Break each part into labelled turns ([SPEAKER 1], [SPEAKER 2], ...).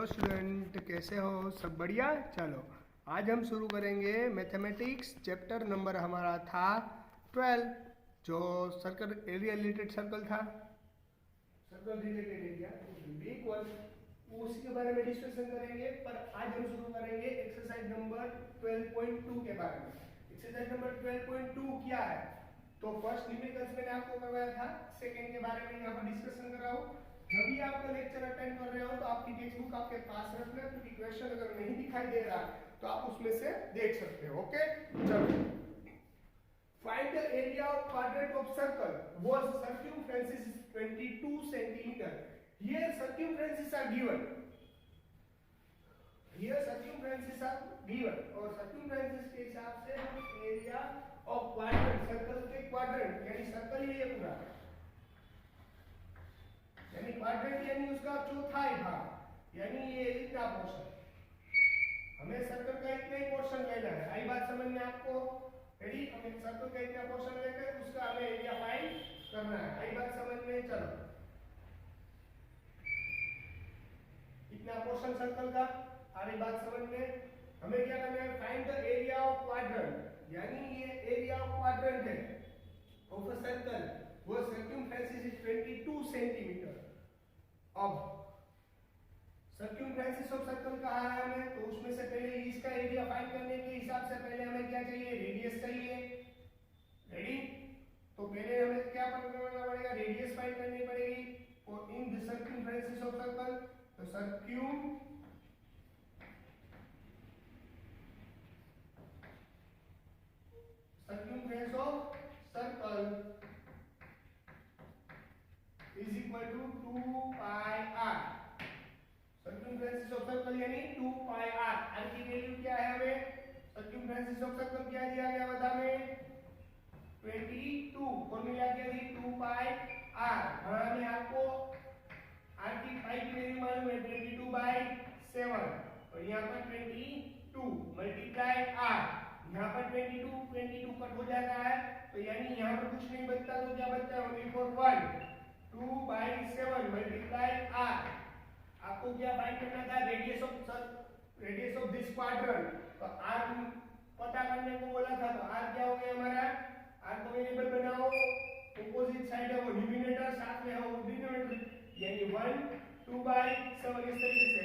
[SPEAKER 1] Hello student, कैसे हो? सब बढ़िया। चलो आज हम शुरू करेंगे मैथमेटिक्स। चैप्टर नंबर हमारा था 12, जो सर्कल एरिया रिलेटेड सर्कल था। सर्कल रिलेटेड एरिया इक्वल, उसी के बारे में डिस्कशन करेंगे। पर आज हम शुरू करेंगे एक्सरसाइज नंबर 12.2 के बारे में। एक्सरसाइज नंबर 12.2 क्या है? तो फर्स्ट न्यूमेरिकल्स मैंने आपको करवाया था, सेकंड के बारे में यहाँ पर डिस्कशन कर रहा हूँ। जब भी आपका लेक्चर अटेंड कर रहे हो तो आपकी टेक्स्ट बुक आपके पास रखना, क्योंकि क्वेश्चन अगर नहीं दिखाई दे रहा तो आप उसमें से देख सकते हो। ओके, चलो। Find the area of quadrant of circle whose circumference is 22 centimeter. Here circumferences are given. Here circumferences are given और circumferences के हिसाब से हम एरिया ऑफ क्वाड्रेंट, सर्कल के क्वाड्रेंट यानी सर्कल ही है पूरा, यानी क्वाड्रेंट यानी उसका चौथाई भाग, यानी ये इतना पोर्शन। हमें सर्कल का इतना ही पोर्शन लेना है। आई बात समझ में आपको? रेडी? हमें सर्कल का इतना पोर्शन लेकर उसका हमें एरिया फाइंड करना है। आई बात समझ में? चलो, इतना पोर्शन सर्कल का आ रही बात समझ में। हमें क्या करना है? Find the area of quadrant, यानी ये एरिया ऑफ क्वाड्रेंट है ऑफ अ सर्कल, वो सर्कमफ्रेंस इज 22 सेंटीमीटर। अब सर्कमफ्रेंस ऑफ सर्कल कहा है हमें, तो उसमें से पहले इसका एरिया फाइंड करने के हिसाब से पहले हमें क्या चाहिए? रेडियस चाहिए। रेडी? तो पहले हमें क्या करना पड़ेगा? रेडियस फाइंड करनी पड़ेगी। और in the circumference of circle, तो circumference of circle is equal to 2 pi r। Circumference of circle यानी 2 pi r। r की वैल्यू क्या है हमें? सर्कमफ्रेंस ऑफ सर्कल क्या दिया गया बता में? 22। फॉर्मूला क्या दी? 2 pi r। और हमें आपको r की pi की वैल्यू मालूम है 22/7, और यहाँ पर 22 मल्टीप्लाई r। यहाँ पर 22 कट हो जाता है, तो यानी यहाँ पर कुछ नहीं बचता, तो क्या बचता है? Only for 1। 2/7 multiply r। आपको क्या फाइंड करना था? Radius of this quadrant. तो r पता करने को बोला था, तो r क्या हो गया हमारा? r को वेरिएबल बनाओ, ऑपोजिट साइड है वो न्यूमरेटर, साथ में है वो डिनोमिनेटर, यानी 1 2/7। इस तरीके से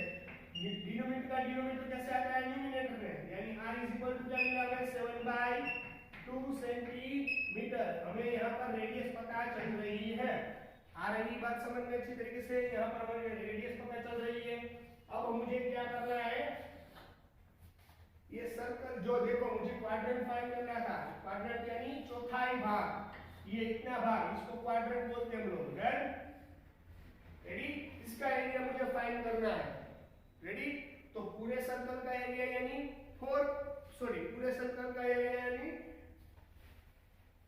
[SPEAKER 1] डिनोमिनेटर का डिनोमिनेटर कैसे आता है? न्यूमरेटर में, यानी r इज इक्वल टू क्या मिला हमें? 7/2 सेंटीमीटर। हमें यहाँ पर रेडियस पता चल रही है। आ रही बात समझ में अच्छी तरीके से? यहाँ पर हमें रेडियस पता चल रही है। अब मुझे क्या करना है? ये सर्कल जो देखो, मुझे क्वाड्रेंट फाइंड करना था। क्वाड्रेंट यानी चौथाई भाग, ये इतना भाग, इसको क्वाड्रेंट बोलते हैं हम लोग। रेडी? इसका एरिया मुझे फाइंड करना है। रेडी? तो पूरे सर्कल का एरिया यानी पूरे सर्कल का एरिया यानी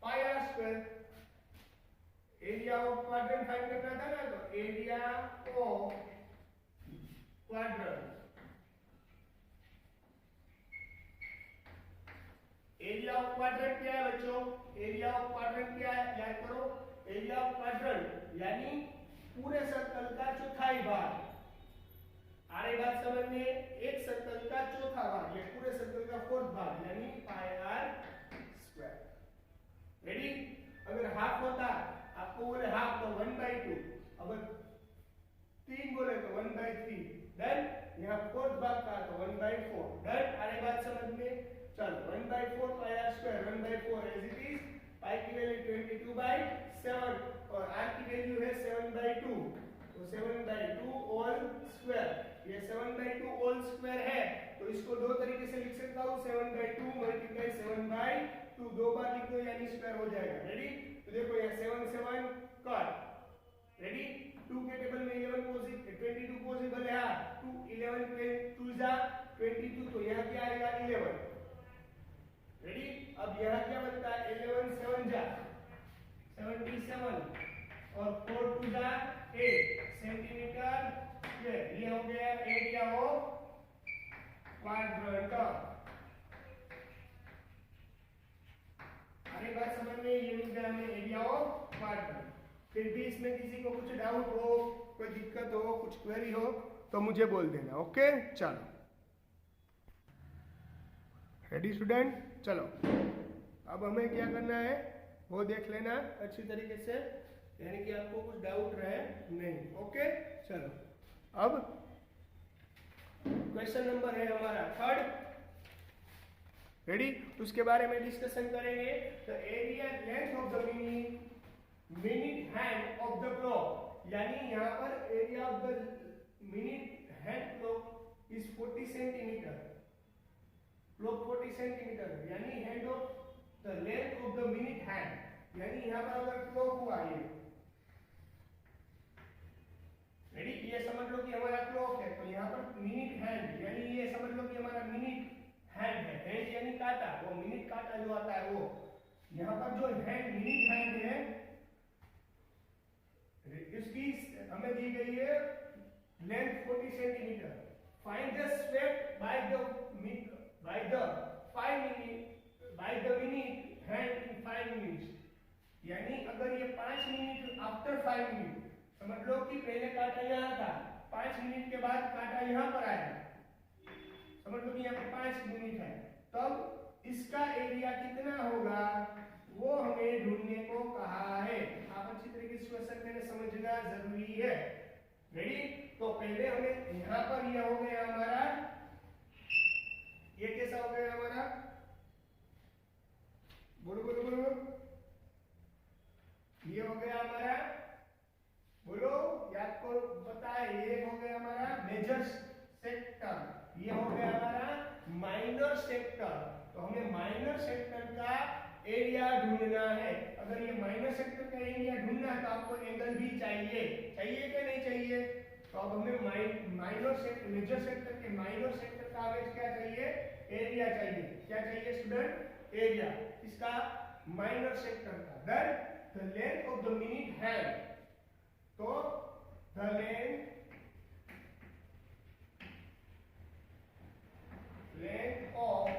[SPEAKER 1] pi r square. Area of quadrant find करना था ना, तो area of quadrant, area of quadrant क्या है बच्चों? एरिया ऑफ क्वाड्रेंट क्या है? याद करो, एरिया ऑफ क्वाड्रेंट यानी पूरे सर्कल का चौथाई भाग। आ रही बात समझ में? एक सर्कल का चौथा भाग, ये पूरे सर्कल का फोर्थ भाग, यानी पाई आर स्क्वायर। रेडी? अगर हाफ होता, आपको बोले हाफ, तो 1/2। अगर 3 बोले तो 1/3। डन? यहाँ फोर्थ भाग का तो 1/4। डन? अरे बात समझ में? चलो, 1/4 pi r square, 1/4 as it is. Pi की वैल्यू 22/7 और r की वैल्यू है 7/2, तो 7/2 होल स्क्वायर। ये 7/2 होल स्क्वायर है, तो इसको दो तरीके से लिख सकता हूँ, 7/2 मल्टीप्लाई 7/2, दो बार लिख दो यानी स्क्वायर हो जाएगा। रेडी? तो देखो यहाँ 7 कट। रेडी? 2 के टेबल में 11 22 पॉसिबल है। 2 11 2 जा 22, तो यहाँ क्या आएगा? 11। रेडी? अब यहाँ क्या बनता है? 11 7 जा 77 और 4 2 जा 8 सेंटीमीटर। ये हो गया एरिया ऑफ क्वाड्रेंट। अरे बात समझ में? ये मिल गया हमें एरिया ऑफ क्वाड्रेंट। फिर भी इसमें किसी को कुछ डाउट हो, कोई दिक्कत हो, कुछ क्वेरी हो, तो मुझे बोल देना। ओके, चलो रेडी स्टूडेंट? चलो अब हमें क्या करना है वो देख लेना अच्छी तरीके से, यानी कि आपको कुछ डाउट रहे नहीं। ओके, चलो अब क्वेश्चन नंबर है हमारा 3rd। रेडी? उसके बारे में डिस्कशन करेंगे। The area length of the minute hand of the clock, यानी यहाँ पर area of the minute hand clock is 40 centimetre. Clock 40 centimetre, यानी hand of the length of the minute hand, यानी यहाँ पर अगर क्लॉक हुआ ये, रेडी, ये समझ लो कि हमारा क्लॉक है, तो यहाँ पर मिनट हैंड, यानी ये समझ लो कि हमारा मिनट हैंड है। हैंड यानी काटा, वो मिनट काटा जो आता है वो, यहाँ पर जो हैंड मिनट हैंड है इसकी हमें दी गई है length 40 centimetre. Find the swept by the minute hand in 5 minutes, यानी अगर ये 5 मिनट आफ्टर 5 मिनट, समझ लो कि पहले काटा यहाँ था, 5 मिनट के बाद काटा यहाँ पर आया, समझ लो कि यहाँ पर 5 मिनट है, तब इसका एरिया कितना होगा वो हमें ढूंढने को कहा है। आप अच्छी तरीके से क्वेश्चन में समझना जरूरी है। रेडी? तो पहले हमें यहाँ पर यह हो गया हमारा, ये कैसा हो गया हमारा, बोलो बोलो बोलो, ये हो गया हमारा, बोलो, याद करो, पता है, ये हो गया हमारा मेजर सेक्टर, ये हो गया हमारा माइनर सेक्टर। तो हमें माइनर सेक्टर का एरिया ढूंढना है। अगर ये माइनर सेक्टर का एरिया ढूंढना है तो आपको एंगल भी चाहिए, चाहिए क्या नहीं चाहिए? तो अब हमें माइनर सेक्टर, मेजर सेक्टर के माइनर सेक्टर का हमें क्या चाहिए? एरिया चाहिए। क्या चाहिए स्टूडेंट? एरिया इसका माइनर सेक्टर का। Then the length of the minute hand, तो the length of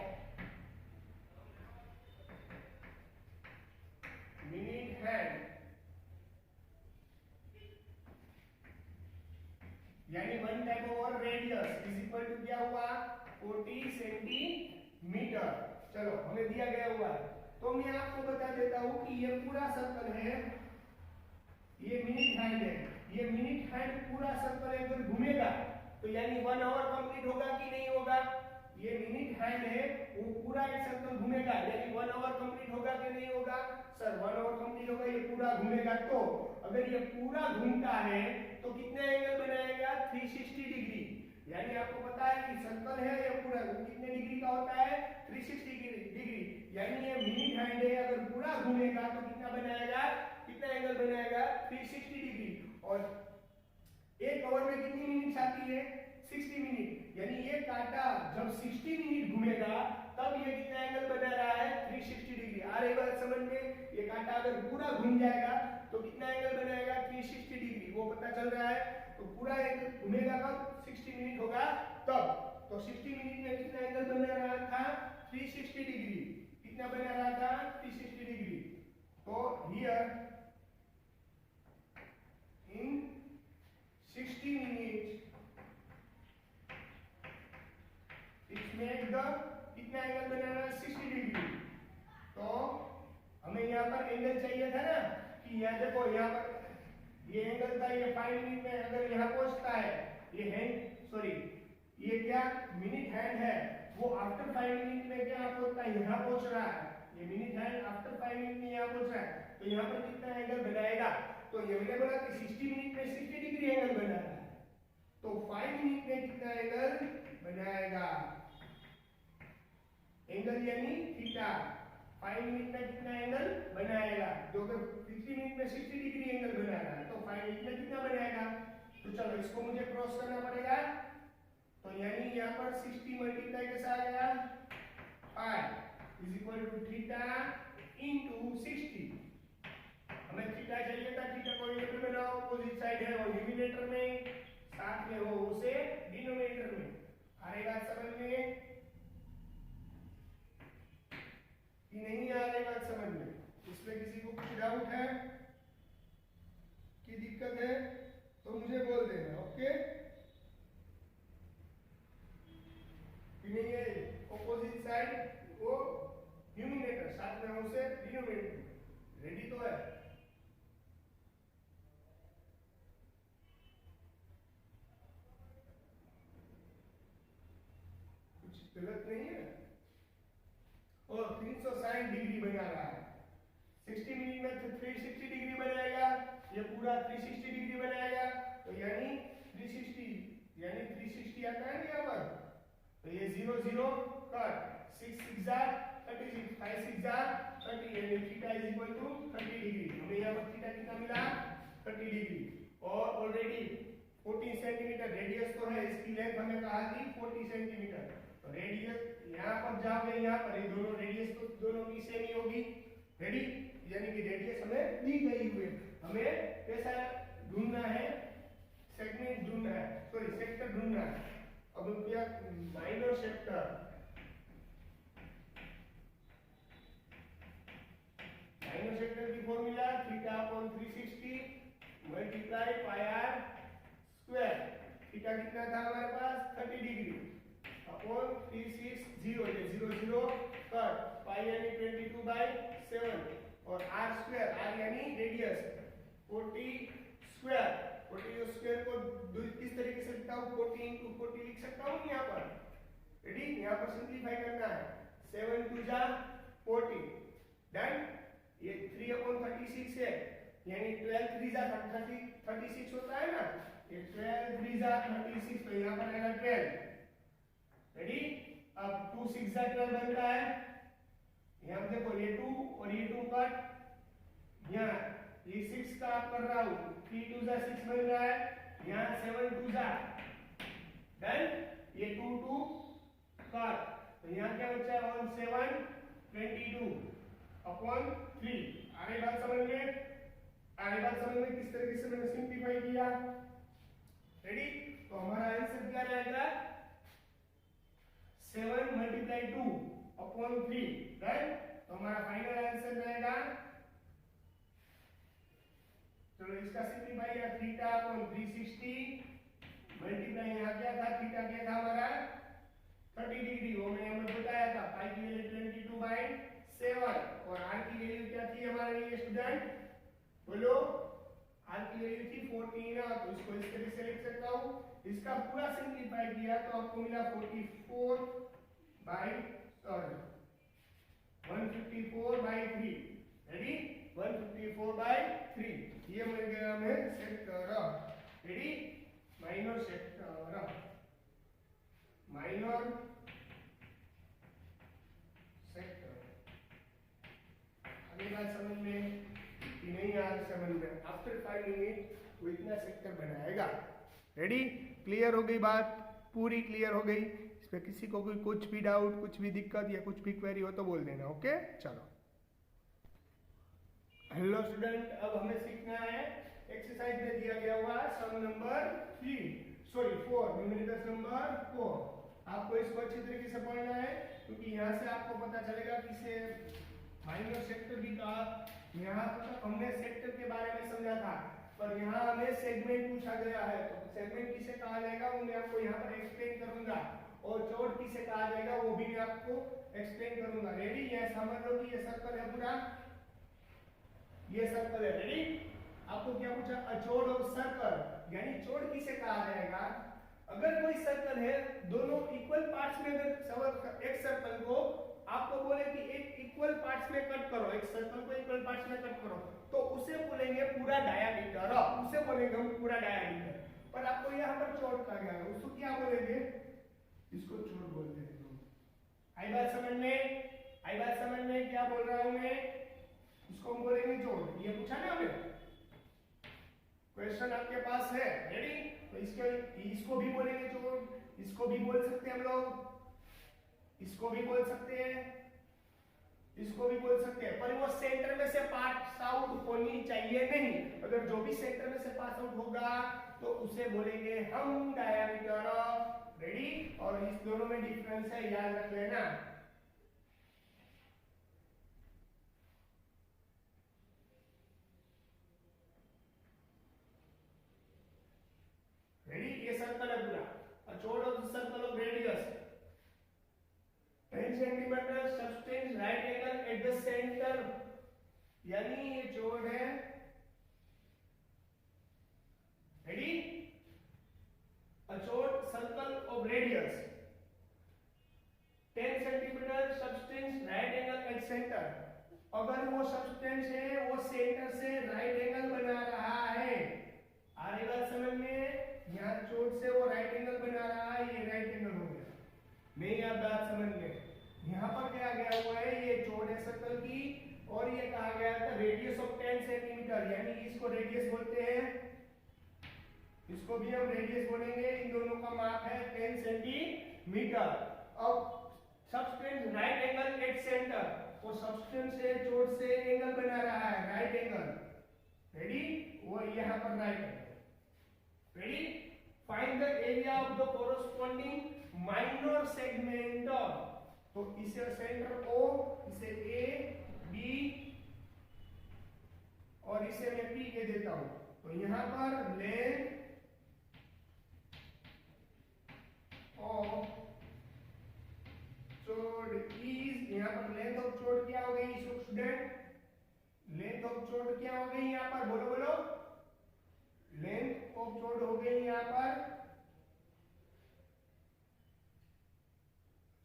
[SPEAKER 1] minute hand, यानी 1 type over radius is equal to क्या हुआ? 40 सेंटीमीटर। चलो हमें दिया गया हुआ है, तो मैं आपको बता देता हूं कि ये पूरा सर्कल है, ये मिनट हैंड है, ये मिनट हैंड पूरा सर्कल अगर घूमेगा तो यानी 1 आवर कंप्लीट होगा कि नहीं होगा? ये मिनट हैंड है, वो पूरा एक सर्कल घूमेगा, यानी 1 आवर कंप्लीट होगा कि नहीं होगा? सर 1 आवर कंप्लीट होगा, ये पूरा घूमेगा। तो अगर ये पूरा घूमता है तो कितना एंगल बनाएगा? 360 डिग्री। यानी आपको पता है कि सर्कल है ये पूरा, वो कितने डिग्री का होता है? 360 डिग्री। यानी ये मिनट हैंड है, अगर पूरा घूमेगा तो कितना बनाएगा? कितना एंगल बनाएगा? 360 डिग्री। और एक आवर में कितनी मिनट्स आती है? 60 मिनट। यानी ये कांटा जब 60 मिनट घूमेगा तब ये कितना एंगल बना रहा है? 360 डिग्री। आ रही बात समझ में? ये कांटा अगर पूरा घूम जाएगा तो कितना एंगल बनाएगा? 360 डिग्री। वो पता चल रहा है। तो पूरा एंगल घूमेगा कब? 60 मिनट होगा तब। तो 60 मिनट में कितना एंगल बना रहा था? 360 डिग्री। कितना बना रहा था? 360 डिग्री। तो here in 60 minutes it make the कितना एंगल बनाना है? 60 डिग्री। तो हमें यहाँ पर एंगल चाहिए था ना कि यहाँ देखो, यहाँ पर ये एंगल था, ये 5 मिनट में अगर यहाँ पहुंचता है, ये हैंड सॉरी ये क्या मिनट हैंड है, वो आफ्टर 5 मिनट में क्या पहुंचता है? यहाँ पहुंच रहा है। ये मिनट हैंड आफ्टर 5 मिनट में यहाँ पहुंच रहा है, तो यहाँ पर कितना एंगल बनाएगा? तो ये मैंने बोला कि 60 मिनट में 60 डिग्री एंगल बना रहा है, तो 5 मिनट में कितना एंगल बनाएगा? एंगल यानी थीटा। 5 मिनट में कितना एंगल बनाएगा? जो कि 60 मिनट में 60 डिग्री एंगल बना रहा है, तो 5 मिनट में कितना बनाएगा? तो चलो इसको मुझे क्रॉस करना पड़ेगा। तो यानी यहाँ पर 60 मल्टीप्लाई कैसा आ गया? 5 is equal to theta into 60। हमें थीटा चाहिए था, थीटा कोऑर्डिनेट में बनाओ, अपोजिट साइड है और न्यूमरेटर में, साथ में हो उसे डिनोमिनेटर में। आ रही बात समझ में कि नहीं आ रही बात समझ में? इसमें किसी को कुछ डाउट है कि दिक्कत है तो मुझे बोल देना। ओके गलत नहीं है और 360 डिग्री बना रहा है। 60 मिनट में 360 डिग्री बनाएगा, ये पूरा 360 डिग्री बनाएगा, तो यानी 360 आता है यहाँ पर, तो ये 0 0 कट, 6 6 36, 5 6 30, यानी theta is equal to 30 degree. हमें यहाँ पर थीटा कितना मिला 30 डिग्री और ऑलरेडी 14 सेंटीमीटर रेडियस तो है, इसकी लेंथ हमें कहा थी 40 सेंटीमीटर, तो रेडियस यहाँ पर जाओगे, यहाँ पर ये दोनों रेडियस तो दोनों की सेम ही होगी। रेडी, यानी कि रेडियस हमें दी गई हुई है, हमें कैसा ढूंढना है, सेगमेंट ढूंढना है, सॉरी सेक्टर ढूंढना है। अब क्या माइनर सेक्टर, माइनर सेक्टर की formula theta upon 360 multiply pi r square. Theta कितना था हमारे पास 30 डिग्री अपॉन 360, ये 0 0 कट, पाई यानी 22/7 और आर स्क्वायर, आर यानी रेडियस 40 स्क्वायर। 40 स्क्वायर को किस तरीके से लिखता हूँ, 40 × 40 लिख सकता हूँ यहाँ पर। रेडी, यहाँ पर सिंप्लीफाई करना है, 7 2 40 डन। ये 3/36 है, यानी 12 3 36 होता है ना, ये 12 3 36, तो यहाँ पर आएगा 12। रेडी, अब 2 6 12 बन रहा है, यहाँ देखो ये 2 और ये 2 कट, यहाँ ये 6 का आप कर रहा हूँ, 3 2 6 बन रहा है, यहाँ 7 2 डन, ये 2 2 कट, तो यहाँ क्या बचा है 1 7 22 अपॉन 3। आगे बात समझ में, किस तरीके से मैंने सिंप्लीफाई किया। रेडी, तो हमारा आंसर क्या रहेगा 7 × 2 अपॉन 3, राइट। तो हमारा फाइनल आंसर रहेगा, चलो इसका सिंप्लीफाई किया, थीटा अपॉन 360 मल्टीप्लाई यहाँ क्या था, थीटा क्या था हमारा 30 डिग्री, वो मैंने बताया था, पाई की वैल्यू 22/7 और आर की वैल्यू क्या थी हमारे लिए स्टूडेंट, बोलो आर की वैल्यू थी 14 ना, तो इसको इस तरीके से लिख सकता हूँ। इसका पूरा सिंप्लीफाई किया तो आपको मिला 154/3। रेडी, 154/3, ये मिल गया हमें sector. Ready, minor sector, minor sector. अगली बात समझ में कि नहीं यार, समझ में आफ्टर 5 मिनट वो इतना सेक्टर बनाएगा। रेडी, क्लियर हो गई बात, पूरी क्लियर हो गई। इसमें किसी को कोई कुछ भी डाउट, कुछ भी दिक्कत या कुछ भी क्वेरी हो तो बोल देना, ओके। चलो हेलो स्टूडेंट, अब हमें सीखना है एक्सरसाइज में दिया गया हुआ सम नंबर 4, न्यूमेरिकल नंबर 4। आपको इसको अच्छी तरीके से पढ़ना है, क्योंकि यहाँ से आपको पता चलेगा कि इसे माइनर सेक्टर भी कहा। यहाँ तक हमने सेक्टर के बारे में समझा था, पर यहाँ हमें सेगमेंट पूछा गया है, तो सेगमेंट किसे कहा जाएगा वो मैं आपको यहाँ पर एक्सप्लेन करूंगा, और चौड़ किसे कहा जाएगा वो भी मैं आपको एक्सप्लेन करूंगा। रेडी, यह समझ लो कि ये सर्कल है पूरा, ये सर्कल है। रेडी, आपको क्या पूछा, अचोड़ और सर्कल, यानी चौड़ किसे कहा जाएगा। अगर कोई सर्कल है, दोनों इक्वल पार्ट्स में, अगर एक सर्कल को आपको बोले कि एक इक्वल पार्ट्स में कट करो, एक सर्कल को इक्वल पार्ट्स में कट करो, तो उसे बोलेंगे पूरा डायामीटर, उसे बोलेंगे हम पूरा डायामीटर। पर आपको यहाँ पर चौड़ कहा गया है, उसको क्या बोलेंगे, इसको चौड़ बोलते हैं। आई बात समझ में, क्या बोल रहा हूं मैं, इसको हम बोलेंगे चौड़। ये पूछा ना हमें, क्वेश्चन आपके पास है। रेडी, तो इसको भी बोलेंगे चौड़, इसको भी बोल सकते हैं हम लोग, इसको भी बोल सकते हैं, इसको भी बोल सकते हैं, पर वो सेंटर में से पास आउट होनी चाहिए नहीं। अगर जो भी सेंटर में से पास आउट होगा तो उसे बोलेंगे हम डायामीटर। रेडी, और इस दोनों में डिफरेंस है, याद रख लेना। रेडी, ये सर्कल है पूरा, a chord of the circle of radius 10 cm subtends right angle at the center, यानी ये चौड़ है। Ready, a chord circle of radius right angle at centre, अगर वो सब्सटेंस है वो सेंटर से राइट एंगल बना रहा है, आ रही बात समझ में, यहाँ चोट से वो राइट एंगल बना रहा है, ये राइट एंगल हो गया, नहीं आप बात समझ में। यहाँ पर क्या गया हुआ है, ये चोट है सर्कल की और ये कहा गया था रेडियस ऑफ 10 सेंटीमीटर, यानी इसको रेडियस बोलते हैं, इसको भी हम रेडियस बोलेंगे, इन दोनों का माप है 10 सेंटीमीटर। अब substance right angle at centre, वो सब्सटेंस से चोट से एंगल बना रहा है, राइट एंगल, रेडी, वो यहाँ पर right angle, ready, find the area of the corresponding minor segment, तो इसे सेंटर O, इसे A, B और इसे मैं P के देता हूं, तो यहां पर लेंथ ऑफ चोट इज, यहां पर लेंथ ऑफ चोट क्या हो गई स्टूडेंट, लेंथ ऑफ चोट क्या हो गई यहां पर, बोलो बोलो, लेंथ ऑफ चोट हो गई यहां पर,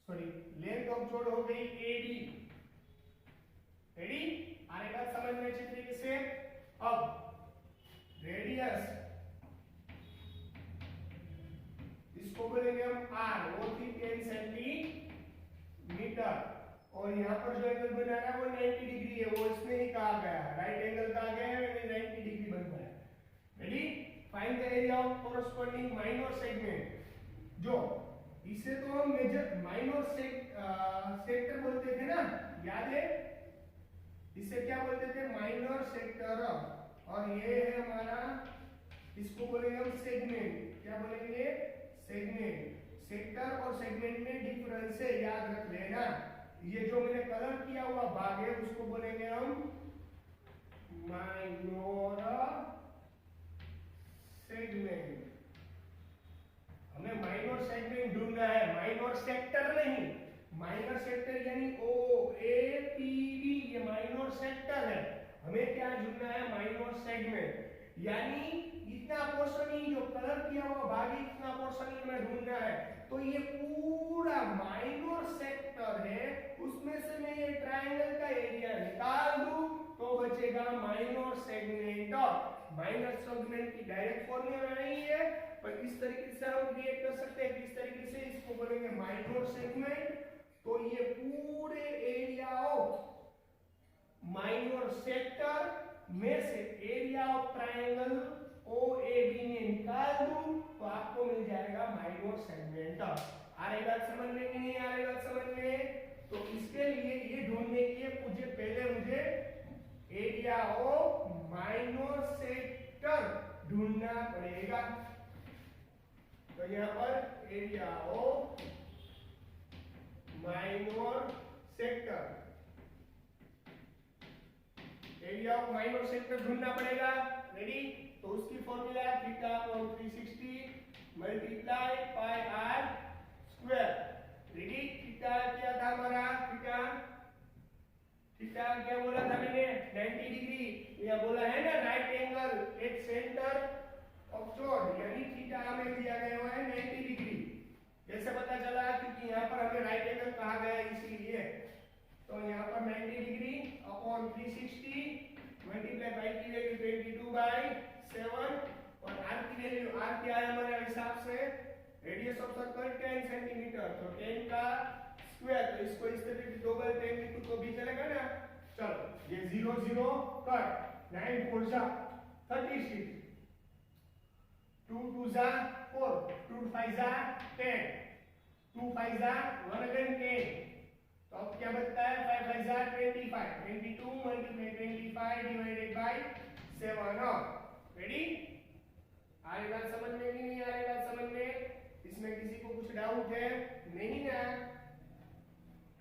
[SPEAKER 1] सॉरी लेंथ ऑफ चोट हो गई AB, रेडी, आएगा समझ में अच्छी तरीके से। अब रेडियस, इसको बोलेंगे हम R, वो थी 10 सेंटीमीटर, और यहाँ पर जो एंगल बना रहा है वो 90 डिग्री है, वो इसमें ही कहा गया है, राइट एंगल कहा गया है, 90 डिग्री बनता है, ready, find the area of corresponding minor segment, जो इसे तो हम मेजर माइनर सेक्टर बोलते थे ना, याद है, इसे क्या बोलते थे, माइनर सेक्टर, और ये है हमारा, इसको बोलेंगे हम सेगमेंट, क्या बोलेंगे, सेगमेंट, सेक्टर और सेगमेंट में डिफरेंस है, याद रख लेना, ये जो मैंने कलर किया हुआ भाग है उसको बोलेंगे हम माइनर सेगमेंट, हमें माइनर सेगमेंट ढूंढना है, माइनर सेक्टर नहीं, माइनर सेक्टर यानी OAPD, ये माइनर सेक्टर है, हमें क्या ढूंढना है, माइनर सेगमेंट, यानी इतना पोर्शन ही जो कलर किया हुआ भाग है, इतना पोर्शन ही हमें ढूंढना है, तो ये पूरा माइनर सेक्टर है, उसमें से मैं ये ट्रायंगल का एरिया निकाल दूं तो बचेगा माइनर सेगमेंट, माइनर सेगमेंट की डायरेक्ट फॉर्मूला नहीं है, पर इस तरीके से हम क्रिएट कर सकते हैं, किस तरीके से, इसको बोलेंगे माइनर सेगमेंट, तो ये पूरे एरिया ऑफ माइनर सेक्टर में से एरिया ऑफ ट्रायंगल OAB में निकाल दूं तो आपको मिल जाएगा माइनर सेगमेंट, आ रही बात समझ में कि नहीं आ रही बात समझ में, तो इसके लिए ये ढूंढने के लिए मुझे एरिया ऑफ माइनर सेक्टर ढूंढना पड़ेगा, तो यहाँ पर area of minor sector, area of minor sector ढूंढना पड़ेगा, रेडी, तो उसकी फॉर्मूला है थीटा अपॉन 360 मल्टीप्लाई पाई r स्क्वायर, रेडी, थीटा क्या था हमारा, थीटा क्या बोला था मैंने, 90 डिग्री, यह बोला है ना right angle at centre of चोट, यानी थीटा हमें दिया गया हुआ है 90 डिग्री, कैसे पता चला, क्योंकि यहाँ पर हमें राइट एंगल कहा गया है इसीलिए, तो यहाँ पर 90 डिग्री अपॉन 360 मल्टीप्लाई बाई की वैल्यू 22/7 और r की वैल्यू, r क्या है हमारे हिसाब से, रेडियस ऑफ सर्कल 10 सेंटीमीटर, तो 10 का स्क्वायर, तो इसको इस तरीके से डबल 10 लिखूं तो भी चलेगा ना, चलो ये 0 0 कट, 9 4 जा 36, 2 2 जा 4, 2 5 जा 10, 2 5 जा 110, तो अब क्या बचता है, 5 5 जा 25, 22 मल्टीप्लाई 25 डिवाइडेड बाय 7, रेडी, आ रही बात समझ में कि नहीं आ रही बात समझ में, इसमें किसी को कुछ डाउट है, नहीं ना,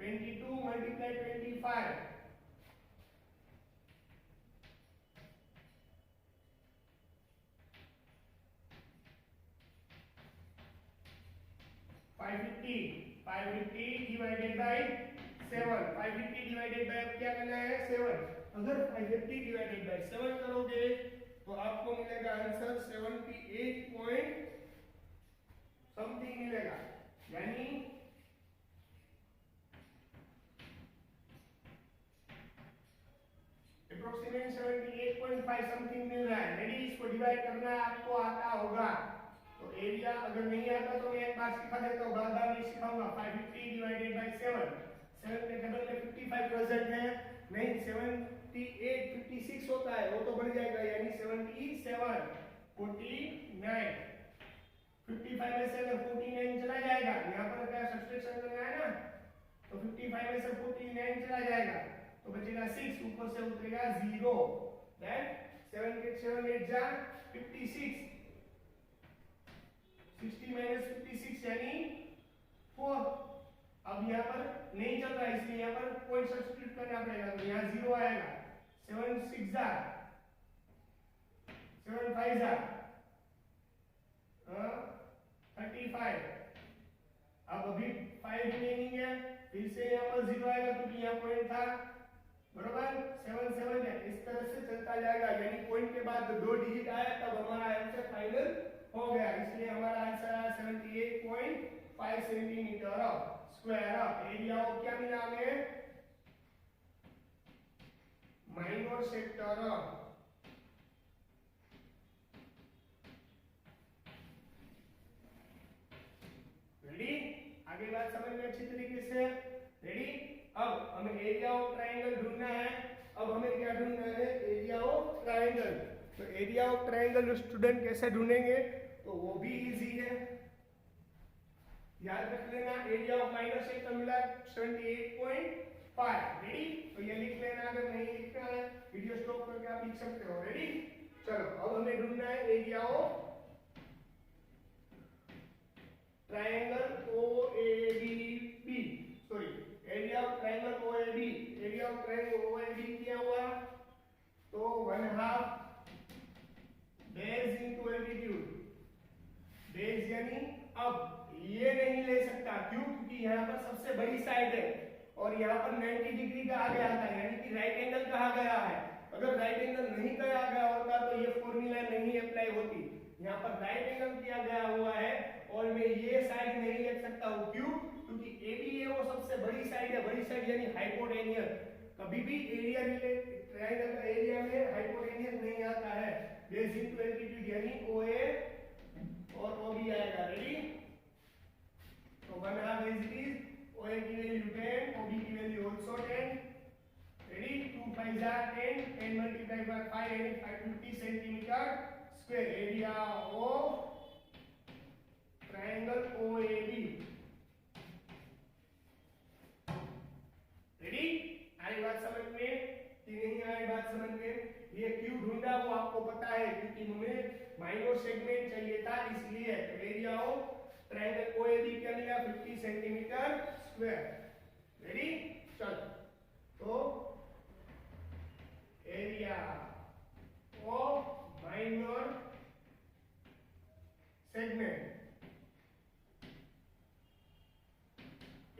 [SPEAKER 1] 22 multiply 25, 550 divided by 7, 550 divided by, अब क्या करना है 7, अगर 550 डिवाइडेड बाय 7 करोगे तो आपको मिलेगा आंसर 78 पॉइंट समथिंग मिलेगा, यानी एरिया करना आपको आता होगा। तो एरिया अगर नहीं आता तो मैं एक बार सिखा देता हूँ, बार-बार नहीं सिखाऊंगा। 550 डिवाइडेड बाय 7, 7 के टेबल में 55 प्रेजेंट है, नहीं 78 56 होता है, वो तो बढ़ जाएगा, यानी 77 49, 55 में से अगर 49 चला जाएगा, यहाँ पर क्या सब्सट्रैक्शन करना है ना, तो 55 में से 49 चला जाएगा तो बचेगा 6, ऊपर से उतरेगा 0, दैट 7 के 7 8 जा 56, 60 माइनस 56 यानी 4। अब यहाँ पर नहीं चल रहा है इसलिए यहाँ पर पॉइंट सब्स्टिट्यूट करना पड़ेगा, तो यहाँ 0 आएगा। 7 6 जा 7 5 जा 35। अब अभी 5 रिमेनिंग है, फिर से यहाँ पर 0 आएगा क्योंकि यहाँ पॉइंट था, बरोबर। 7 7 है, इस तरह से चलता जाएगा, यानी पॉइंट के बाद 2 डिजिट आया तब हमारा आंसर फाइनल हो गया। इसलिए हमारा आंसर आया 78.5 सेंटीमीटर स्क्वायर। एरिया को क्या मिला हमें? Minor sector. रेडी? आगे बात समझ में अच्छी तरीके से रेडी? अब हमें एरिया ऑफ ट्रायंगल ढूंढना है। अब हमें क्या ढूंढना है? Area of triangle. तो एरिया ऑफ ट्रायंगल जो स्टूडेंट कैसे ढूंढेंगे, तो वो भी इजी है, याद रख लेना। एरिया ऑफ माइनर सेक्टर मिला 78.5। रेडी? तो ये लिख लेना, अगर नहीं लिखना है वीडियो स्टॉप करके आप लिख सकते हो। रेडी? चलो अब हमें ढूंढना है area of triangle OABB, sorry area of triangle OAB। Area of triangle OAB क्या हुआ? तो 1/2 बेस इनटू एल्टीट्यूड। बेस यानी अब ये नहीं ले सकता, क्यों? क्योंकि यहाँ पर सबसे बड़ी साइड है और यहाँ पर 90 डिग्री कहा गया था, यानी कि राइट एंगल कहा गया है। अगर राइट एंगल नहीं कहा गया होता तो ये फॉर्मूला नहीं अप्लाई होती। यहाँ पर राइट एंगल किया गया हुआ है और मैं ये साइड नहीं ले सकता हूँ, क्यों? क्योंकि AB है वो सबसे बड़ी साइड है, बड़ी साइड यानी हाइपोटेनियस। कभी भी एरिया रिलेटेड ट्रायंगल का एरिया में हाइपोटेनियस नहीं आता है। बेस इनटू एल्टीट्यूड यानी OA और OB आएगा। रेडी? तो 1/2 as it is, OA की वैल्यू 10, OB की वैल्यू also 10। रेडी? 2 5 जा 10, 10 multiplied by 5 यानी 550 centimetre square. Area of triangle OAB। Ready? आई बात समझ में कि नहीं आई बात समझ में? ये क्यों ढूंढा वो आपको पता है, क्योंकि हमें माइनर सेगमेंट चाहिए था इसलिए। तो एरिया ऑफ ट्रायंगल OAB क्या मिला? 50 सेंटीमीटर स्क्वायर। रेडी? चलो तो area of minor segment,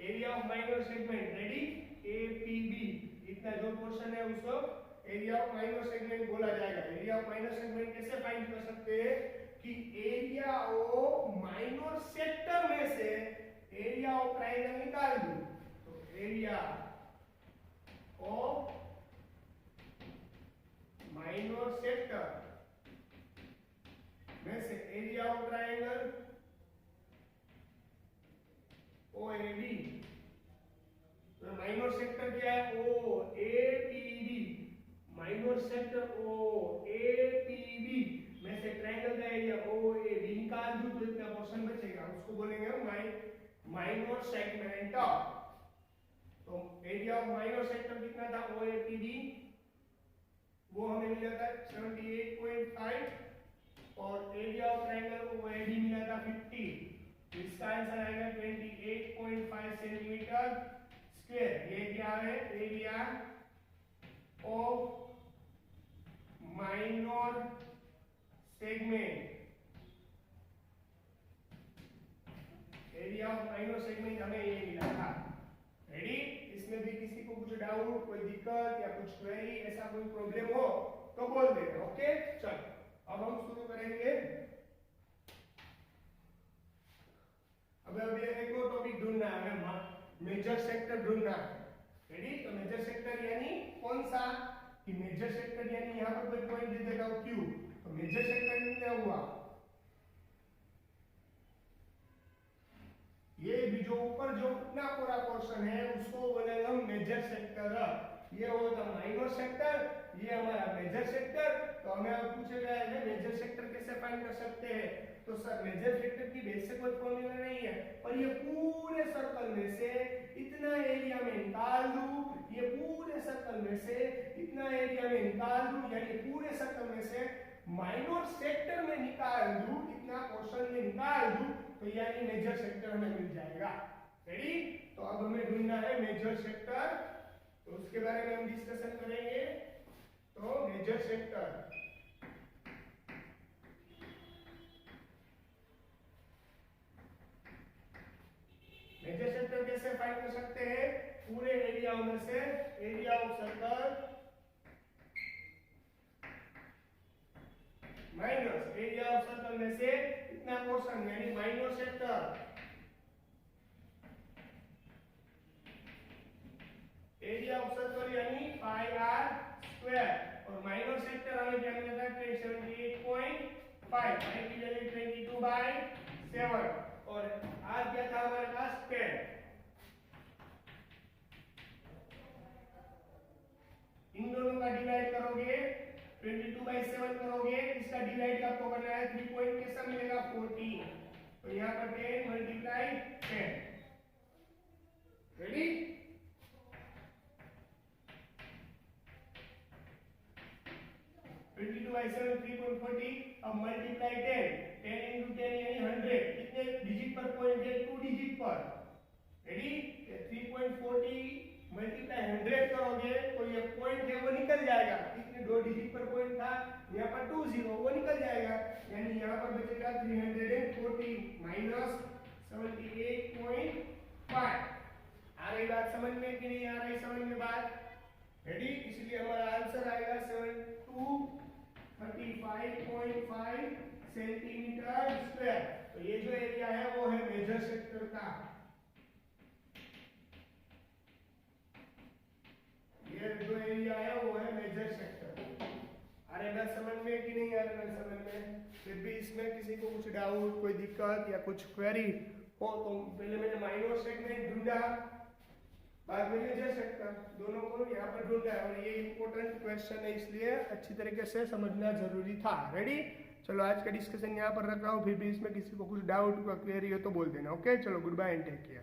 [SPEAKER 1] area of minor segment, ready? APB, इतना जो पोर्शन है उसको एरिया ऑफ माइनर सेगमेंट बोला जाएगा। एरिया ऑफ माइनर सेगमेंट कैसे फाइंड कर सकते हैं कि एरिया ऑफ माइनर सेक्टर में से एरिया ऑफ ट्रायंगल निकाल दूं। तो एरिया ऑफ माइनर सेक्टर में से एरिया ऑफ ट्रायंगल OAB। तो माइनर सेक्टर क्या है? OAPB। माइनर सेक्टर OAPB में से ट्रायंगल का एरिया OAB निकाल दूं तो इतना पोर्शन बचेगा, उसको बोलेंगे माइनर सेगमेंट। तो एरिया ऑफ माइनर सेक्टर कितना था? OAPB, वो हमें मिला था 78.5 और एरिया ऑफ ट्रायंगल OAB मिला था 50। इसका आंसर आएगा 28.5 सेंटीमीटर स्क्वायर। ये क्या है? Area of minor segment. Area of minor segment हमें ये मिला था। रेडी? इसमें भी किसी को कुछ डाउट, कोई दिक्कत या कुछ क्वेरी, ऐसा कोई प्रॉब्लम हो तो बोल देना। ओके? चलो अब हम शुरू करेंगे। अब एक और टॉपिक ढूंढना है हमें, मेजर सेक्टर ढूंढना है। रेडी? तो मेजर सेक्टर यानी कौन सा? कि मेजर सेक्टर यानी यहाँ पर कोई पॉइंट दे देगा Q, तो मेजर सेक्टर कितना हुआ, ये भी जो ऊपर जो इतना पूरा पोर्शन है उसको बोलेंगे हम मेजर सेक्टर। ये होगा माइनर सेक्टर, ये हमारा मेजर सेक्टर। तो हमें अब पूछेगा है मेजर सेक्टर कैसे फाइंड कर सकते हैं। तो सर मेजर सेक्टर की बेस से कोई फॉर्मूला नहीं है, पर ये पूरे सर्कल में से इतना एरिया में निकाल दूं, ये पूरे सर्कल में से इतना एरिया में निकाल दूं, यानी पूरे सर्कल में से माइनर सेक्टर में निकाल दूं, इतना पोर्शन में निकाल दूं, तो यानी मेजर सेक्टर हमें मिल जाएगा। रेडी? तो अब हमें ढूंढना है मेजर सेक्टर, तो उसके बारे में हम डिस्कशन करेंगे। तो मेजर सेक्टर, मेजर सेक्टर कैसे फाइंड कर सकते हैं, पूरे एरिया में से area of circle minus area of circle में से इतना पोर्शन यानी minor sector, area of circle यानी पाई आर स्क्वायर, और माइनर सेक्टर हमें क्या मिलेगा 78.5, पाई की वैल्यू 22/7, और आर क्या था हमारे पास 10। इन दोनों का डिवाइड करोगे 22/7 करोगे, इसका डिवाइड आपको करना है 3 पॉइंट कैसा मिलेगा 14, तो यहाँ पर 10 मल्टीप्लाई 10। रेडी? 22/7 3.40, अब मल्टीप्लाई 10, 10 into 10 यानी 100, कितने डिजिट पर पॉइंट है 2 डिजिट पर। रेडी? 3.40 मल्टीप्लाई 100 करोगे तो ये पॉइंट है वो निकल जाएगा, कितने 2 डिजिट पर पॉइंट था, यहाँ पर 20 वो निकल जाएगा, यानी यहाँ पर बचेगा 340 माइनस 78.5। आ रही बात समझ में कि नहीं आ रही समझ में बात? रेडी? इसलिए हमारा आंसर आएगा 735.5 सेंटीमीटर स्क्वायर। तो ये जो एरिया है वो है मेजर सेक्टर का, ये जो एरिया है वो है मेजर सेक्टर। अरे बात समझ में कि नहीं आ रही बात समझ में? फिर भी इसमें किसी को कुछ डाउट, कोई दिक्कत या कुछ क्वेरी हो तो पहले मैंने माइनर सेगमेंट ढूंढा, बाद में मेजर सेक्टर, दोनों को यहाँ पर ढूंढा है, और ये इंपॉर्टेंट क्वेश्चन है इसलिए अच्छी तरीके से समझना जरूरी था। रेडी? चलो आज का डिस्कशन यहाँ पर रख रहा हूँ, फिर भी इसमें किसी को कुछ डाउट या क्वेरी हो तो बोल देना। ओके, चलो good bye and take care.